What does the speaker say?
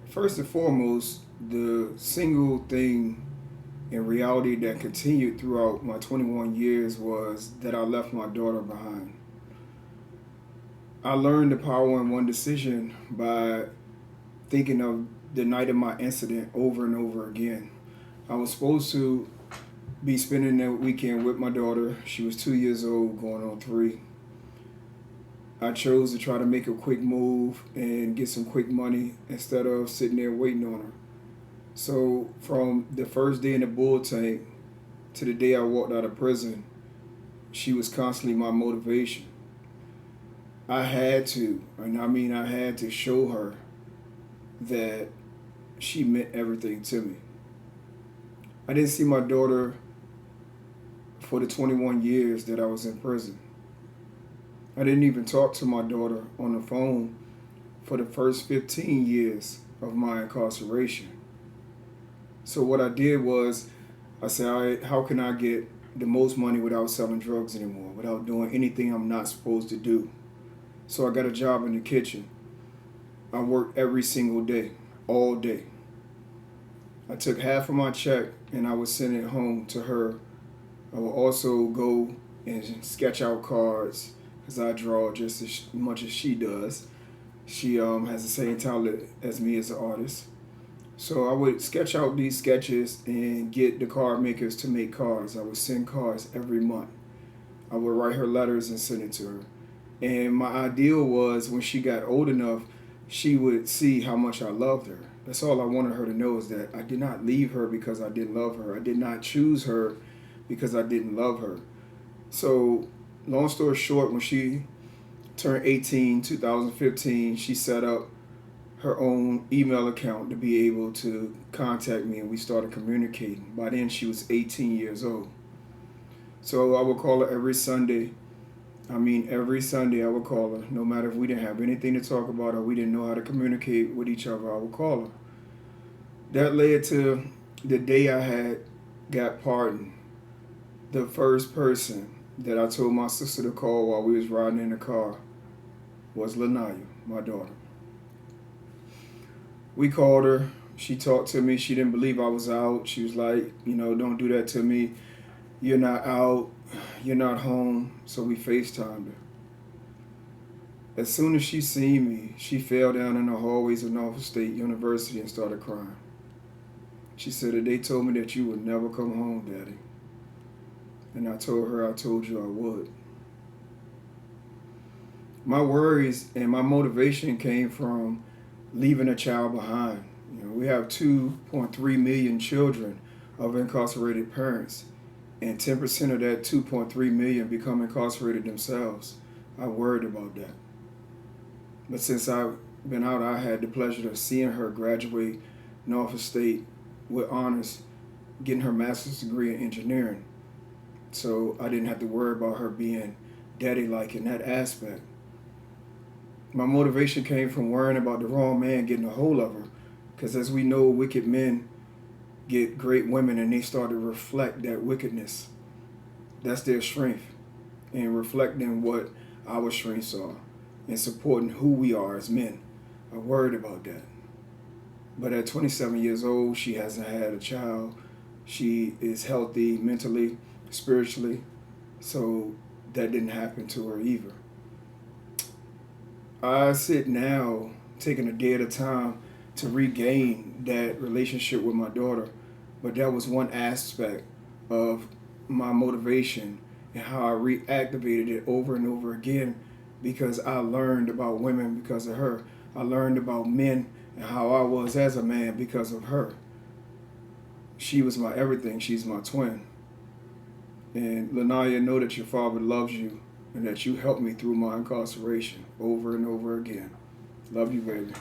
First and foremost, the single thing in reality that continued throughout my 21 years was that I left my daughter behind. I learned the power in one decision by thinking of the night of my incident over and over again. I was supposed to be spending that weekend with my daughter. She was 2 years old, going on 3. I chose to try to make a quick move and get some quick money instead of sitting there waiting on her. So from the first day in the bull tank to the day I walked out of prison, she was constantly my motivation. I had to, and I mean I had to show her that she meant everything to me. I didn't see my daughter for the 21 years that I was in prison. I didn't even talk to my daughter on the phone for the first 15 years of my incarceration. So what I did was, I said, all right, how can I get the most money without selling drugs anymore, without doing anything I'm not supposed to do? So I got a job in the kitchen. I worked every single day, all day. I took half of my check and I would send it home to her. I would also go and sketch out cards because I draw just as much as she does. She has the same talent as me as an artist. So I would sketch out these sketches and get the card makers to make cards. I would send cards every month. I would write her letters and send it to her. And my ideal was when she got old enough, she would see how much I loved her. That's all I wanted her to know, is that I did not leave her because I didn't love her. I did not choose her because I didn't love her. So long story short, when she turned 18, 2015, she set up her own email account to be able to contact me, and we started communicating. By then she was 18 years old. So I would call her every Sunday. Every Sunday I would call her. No matter if we didn't have anything to talk about or we didn't know how to communicate with each other, I would call her. That led to the day I had got pardoned. The first person that I told my sister to call while we was riding in the car was Lanaya, my daughter. We called her. She talked to me. She didn't believe I was out. She was like, don't do that to me. You're not out. You're not home. So we FaceTimed her. As soon as she seen me, she fell down in the hallways of Norfolk State University and started crying. She said, they told me that you would never come home, Daddy. And I told her I told you I would. My worries and my motivation came from leaving a child behind. We have 2.3 million children of incarcerated parents, and 10% of that 2.3 million become incarcerated themselves. I worried about that. But since I've been out, I had the pleasure of seeing her graduate Norfolk State with honors, getting her master's degree in engineering. So I didn't have to worry about her being daddy-like in that aspect. My motivation came from worrying about the wrong man getting a hold of her. Because as we know, wicked men get great women and they start to reflect that wickedness. That's their strength. And reflecting what our strengths are and supporting who we are as men. I worried about that. But at 27 years old, she hasn't had a child. She is healthy mentally, spiritually. So that didn't happen to her either. I sit now taking a day at a time to regain that relationship with my daughter. But that was one aspect of my motivation and how I reactivated it over and over again, because I learned about women because of her. I learned about men and how I was as a man because of her. She was my everything. She's my twin. And Lanaya, know that your father loves you and that you helped me through my incarceration over and over again. Love you, baby.